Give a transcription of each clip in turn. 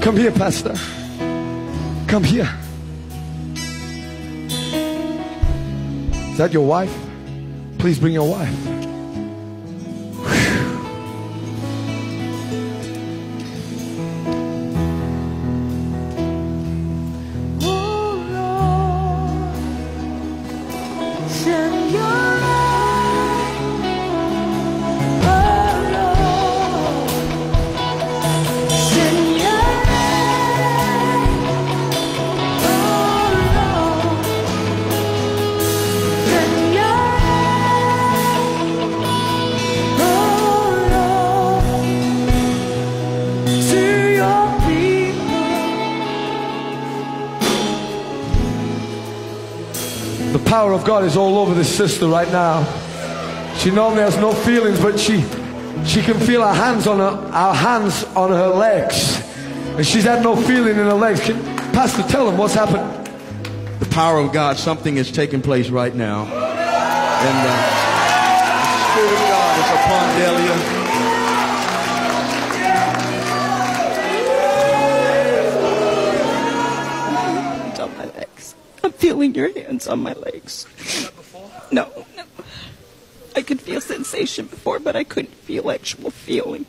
Come here, Pastor. Come here. Is that your wife? Please bring your wife. The power of God is all over this sister right now. She normally has no feelings, but she can feel our hands on her legs, and she's had no feeling in her legs. Pastor, tell them what's happened. The power of God, something is taking place right now, and the Spirit of God is upon Delia. I'm feeling your hands on my legs. No. I could feel sensation before, but I couldn't feel actual feeling.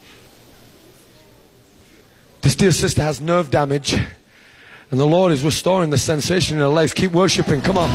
This dear sister has nerve damage, and the Lord is restoring the sensation in her legs. Keep worshiping. Come on.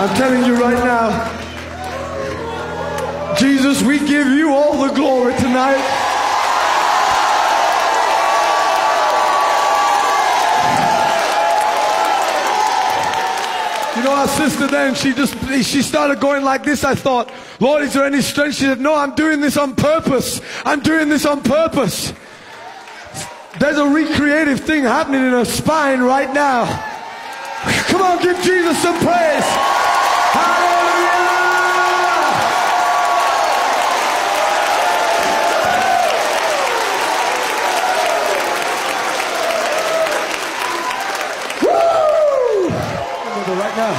I'm telling you right now, Jesus, we give you all the glory tonight. You know, our sister then, she started going like this. I thought, Lord, is there any strength? She said, no, I'm doing this on purpose. I'm doing this on purpose. There's a recreative thing happening in her spine right now. Come on, give Jesus some praise. Hallelujah! Woo! Remember right now.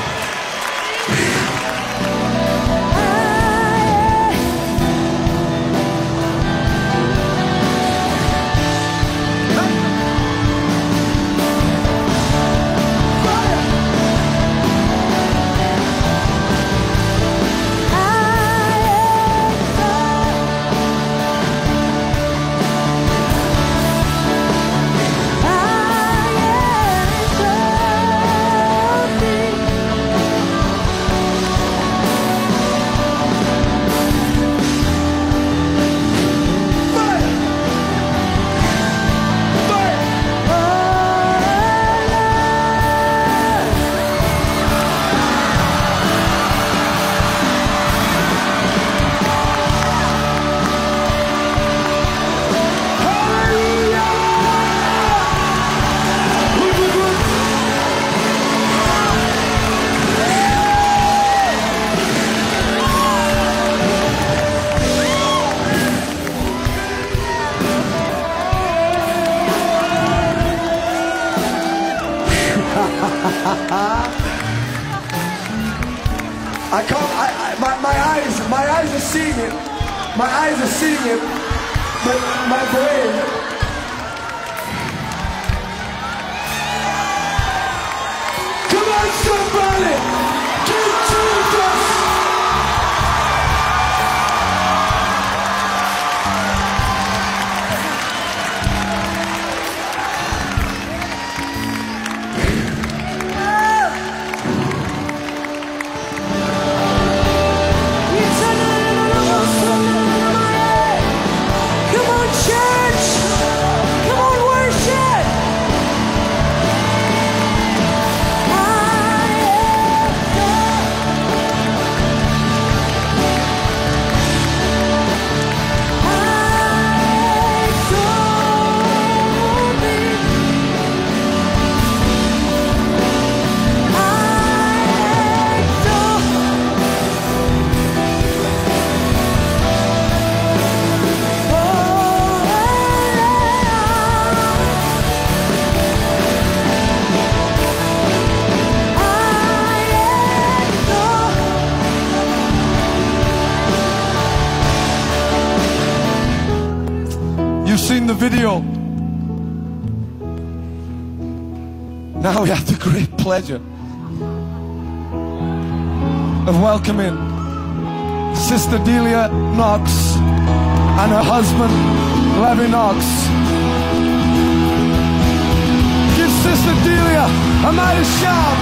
My eyes are seeing it. My eyes are seeing it. But my brain. Come on, somebody! Give Jesus! Seen the video. Now we have the great pleasure of welcoming Sister Delia Knox and her husband Levy Knox. Give Sister Delia a mighty shout.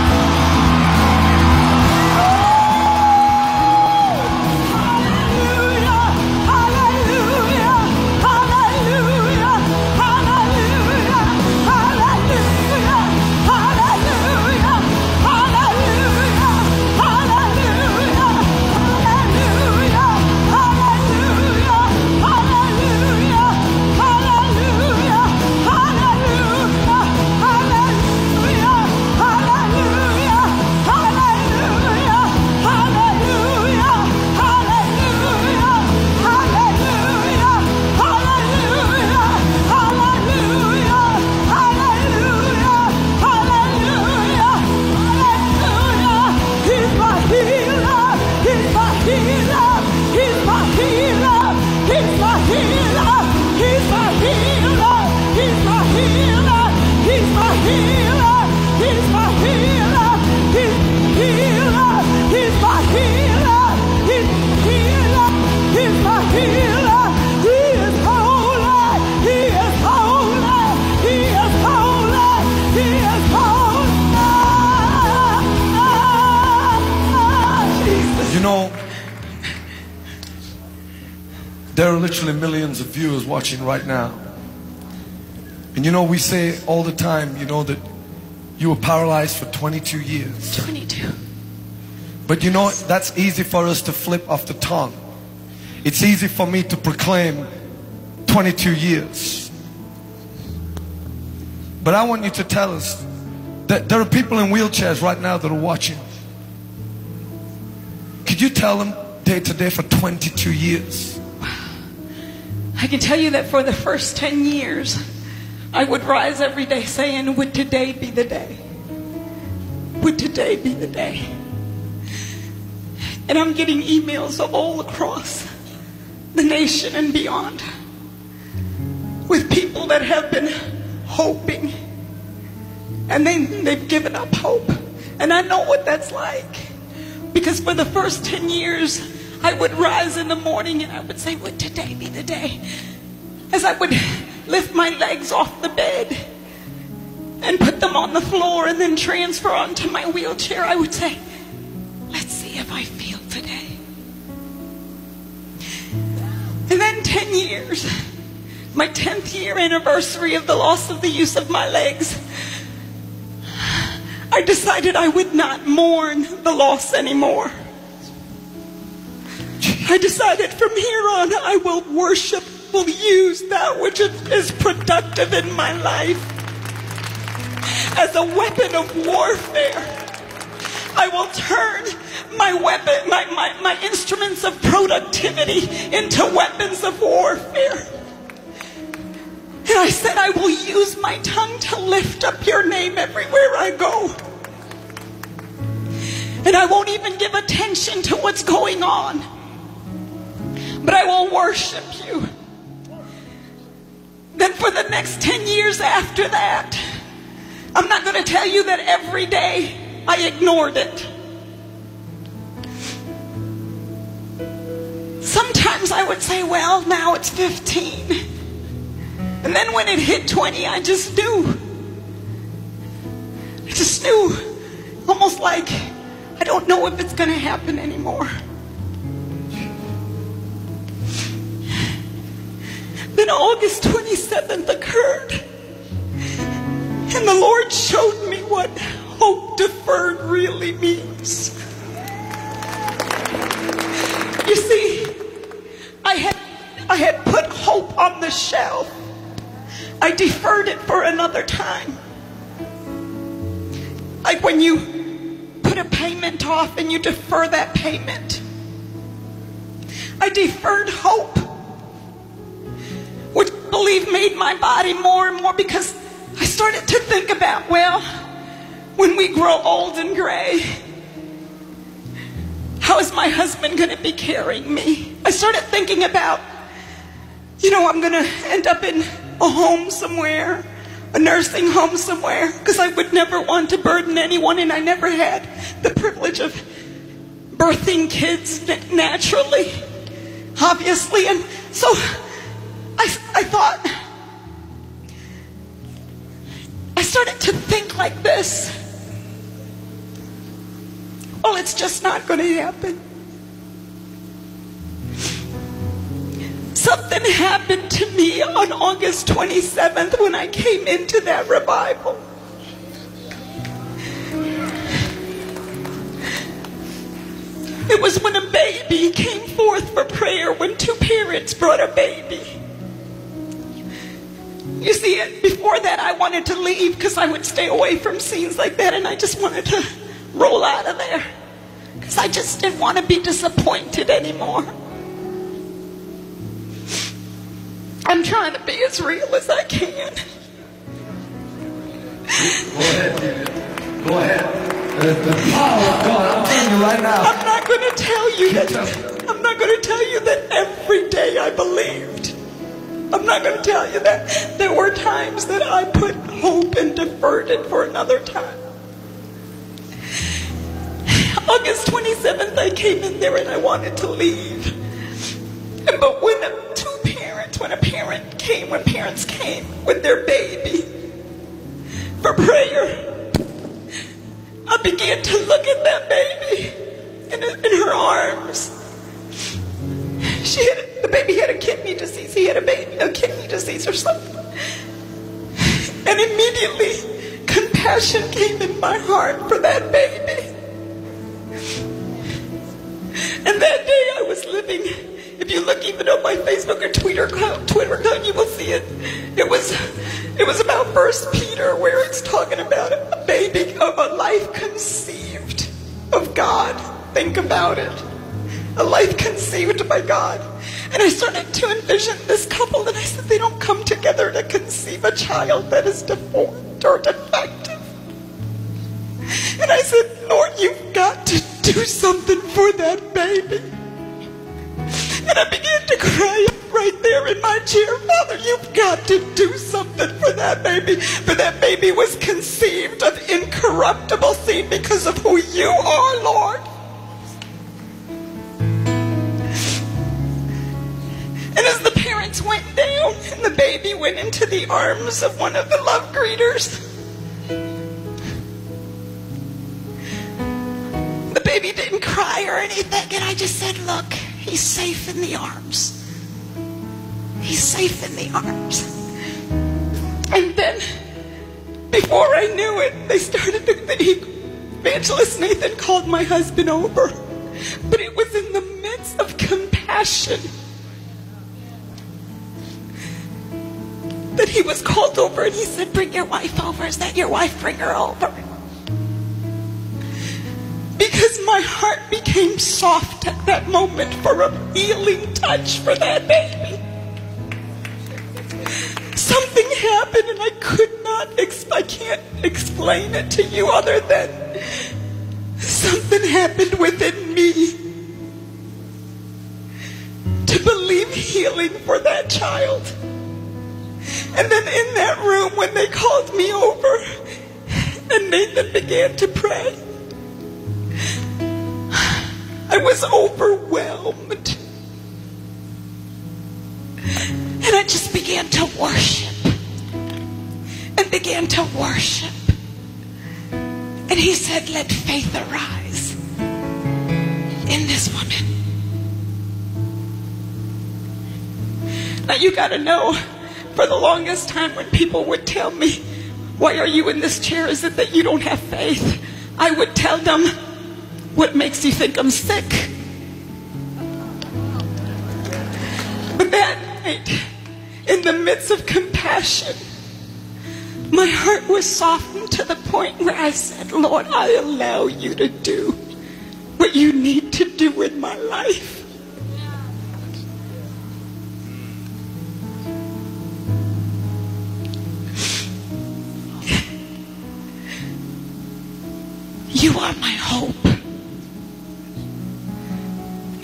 There are literally millions of viewers watching right now. And you know, we say all the time, you know, that you were paralyzed for 22 years. 22. But you know, that's easy for us to flip off the tongue. It's easy for me to proclaim 22 years. But I want you to tell us that there are people in wheelchairs right now that are watching. Could you tell them day to day for 22 years? I can tell you that for the first 10 years, I would rise every day saying, would today be the day? Would today be the day? And I'm getting emails all across the nation and beyond with people that have been hoping, and they've given up hope. And I know what that's like, because for the first 10 years, I would rise in the morning and I would say, would today be the day? As I would lift my legs off the bed and put them on the floor and then transfer onto my wheelchair, I would say, let's see if I feel today. And then 10 years, my 10th year anniversary of the loss of the use of my legs, I decided I would not mourn the loss anymore. I decided from here on I will worship, will use that which is productive in my life as a weapon of warfare. I will turn my weapon, my instruments of productivity into weapons of warfare. And I said I will use my tongue to lift up your name everywhere I go. And I won't even give attention to what's going on. But I will worship you. Then for the next 10 years after that, I'm not going to tell you that every day I ignored it. Sometimes I would say, well, now it's 15. And then when it hit 20, I just knew. I just knew. Almost like, I don't know if it's going to happen anymore. Then August 27th occurred. And the Lord showed me what hope deferred really means. You see, I had put hope on the shelf. I deferred it for another time. Like when you put a payment off and you defer that payment. I deferred hope, which I believe made my body more and more, because I started to think about, well, when we grow old and gray, how is my husband going to be carrying me? I started thinking about, I'm going to end up in a home somewhere, a nursing home somewhere, because I would never want to burden anyone, and I never had the privilege of birthing kids naturally, obviously. And so I thought, I started to think like this. Well, it's just not going to happen. Something happened to me on August 27th when I came into that revival. It was when a baby came forth for prayer, when two parents brought a baby. You see, before that I wanted to leave because I would stay away from scenes like that, and I just wanted to roll out of there because I just didn't want to be disappointed anymore. I'm trying to be as real as I can. Go ahead. Go ahead. The power of God, I'm telling you right now. I'm not going to tell you that. I'm not going to tell you that every day I believed. I'm not going to tell you that. There were times that I put hope and deferred it for another time. August 27th, I came in there and I wanted to leave. But when parents came with their baby for prayer, I began to look at that baby in her arms. The baby had a kidney disease. He had a kidney disease or something. And immediately, compassion came in my heart for that baby. And that day I was living, if you look even on my Facebook or Twitter account, you will see it. It was about 1 Peter, where it's talking about a baby of a life conceived of God. Think about it. A life conceived by God. And I started to envision this couple, and I said, they don't come together to conceive a child that is deformed or defective. And I said, Lord, you've got to do something for that baby. And I began to cry right there in my chair, Father, you've got to do something for that baby. For that baby was conceived of incorruptible seed because of who you are, Lord. And as the parents went down and the baby went into the arms of one of the love greeters, the baby didn't cry or anything, and I just said, look, he's safe in the arms. He's safe in the arms. And then, before I knew it, Evangelist Nathan called my husband over. But it was in the midst of compassion that he was called over, and he said, bring your wife over. Is that your wife? Bring her over. Because my heart became soft at that moment for a healing touch for that baby. Something happened, and I can't explain it to you other than something happened within me to believe healing for that child. And then in that room, when they called me over and Nathan began to pray, I was overwhelmed. And I just began to worship and began to worship. And he said, let faith arise in this woman. Now you got to know, for the longest time when people would tell me, why are you in this chair? Is it that you don't have faith? I would tell them, what makes you think I'm sick? But that night, in the midst of compassion, my heart was softened to the point where I said, Lord, I allow you to do what you need to do in my life. You are my hope.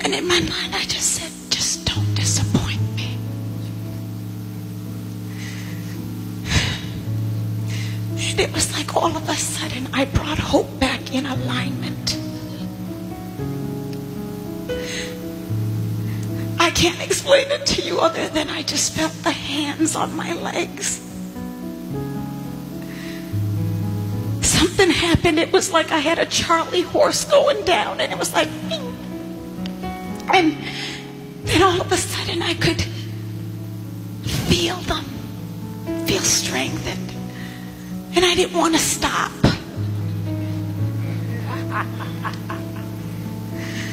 And in my mind, I just said, just don't disappoint me. And it was like all of a sudden, I brought hope back in alignment. I can't explain it to you other than I just felt the hands on my legs. Something happened. It was like I had a Charlie horse going down, and it was like, bing. And then all of a sudden I could feel them, feel strengthened, and I didn't want to stop.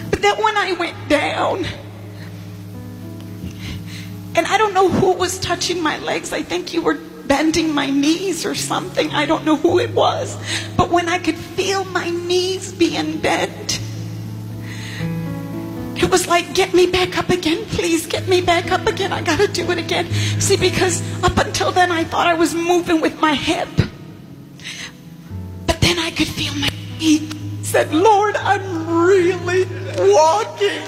But then when I went down, and I don't know who was touching my legs, I think you were bending my knees or something. I don't know who it was. But when I could feel my knees being bent, it was like, get me back up again, please. Get me back up again. I got to do it again. See, because up until then, I thought I was moving with my hip. But then I could feel my feet. Said, Lord, I'm really walking.